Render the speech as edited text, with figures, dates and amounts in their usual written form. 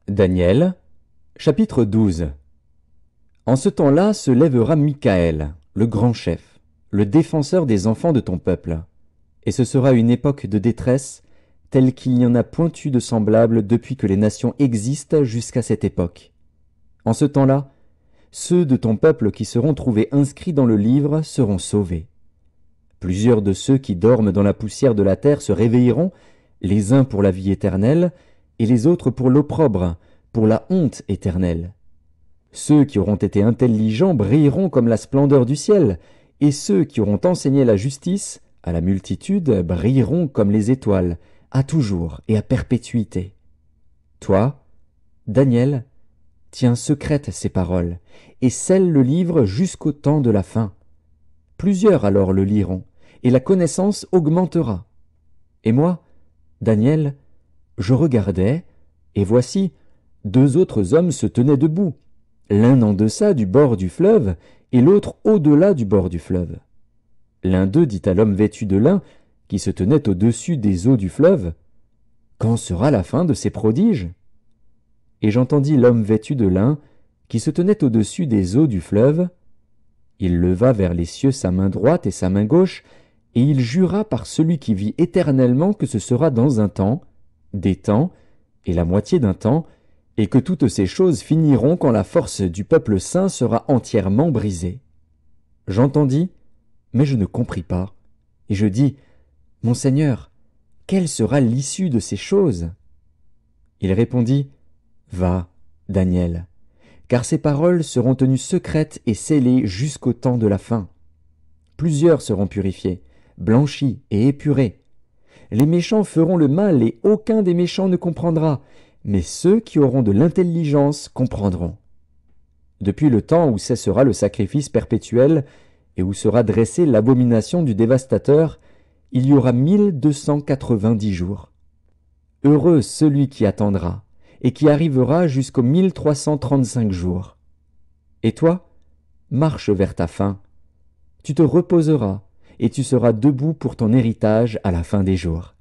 Daniel, chapitre 12. En ce temps-là se lèvera Michaël, le grand chef, le défenseur des enfants de ton peuple. Et ce sera une époque de détresse, telle qu'il n'y en a point eu de semblable depuis que les nations existent jusqu'à cette époque. En ce temps-là, ceux de ton peuple qui seront trouvés inscrits dans le livre seront sauvés. Plusieurs de ceux qui dorment dans la poussière de la terre se réveilleront, les uns pour la vie éternelle, et les autres pour l'opprobre, pour la honte éternelle. Ceux qui auront été intelligents brilleront comme la splendeur du ciel, et ceux qui auront enseigné la justice à la multitude brilleront comme les étoiles, à toujours et à perpétuité. Toi, Daniel, tiens secrètes ces paroles, et scelle le livre jusqu'au temps de la fin. Plusieurs alors le liront, et la connaissance augmentera. Et moi, Daniel, je regardais, et voici, deux autres hommes se tenaient debout, l'un en deçà du bord du fleuve, et l'autre au-delà du bord du fleuve. L'un d'eux dit à l'homme vêtu de lin, qui se tenait au-dessus des eaux du fleuve, « Quand sera la fin de ces prodiges ?» Et j'entendis l'homme vêtu de lin, qui se tenait au-dessus des eaux du fleuve. Il leva vers les cieux sa main droite et sa main gauche, et il jura par celui qui vit éternellement que ce sera dans un temps, des temps, et la moitié d'un temps, et que toutes ces choses finiront quand la force du peuple saint sera entièrement brisée. J'entendis, mais je ne compris pas, et je dis, « Mon Seigneur, quelle sera l'issue de ces choses ?» Il répondit, « Va, Daniel, car ces paroles seront tenues secrètes et scellées jusqu'au temps de la fin. Plusieurs seront purifiés, blanchis et épurés. Les méchants feront le mal et aucun des méchants ne comprendra, mais ceux qui auront de l'intelligence comprendront. Depuis le temps où cessera le sacrifice perpétuel et où sera dressée l'abomination du dévastateur, il y aura 1290 jours. Heureux celui qui attendra et qui arrivera jusqu'aux 1335 jours. Et toi, marche vers ta fin. Tu te reposeras et tu seras debout pour ton héritage à la fin des jours.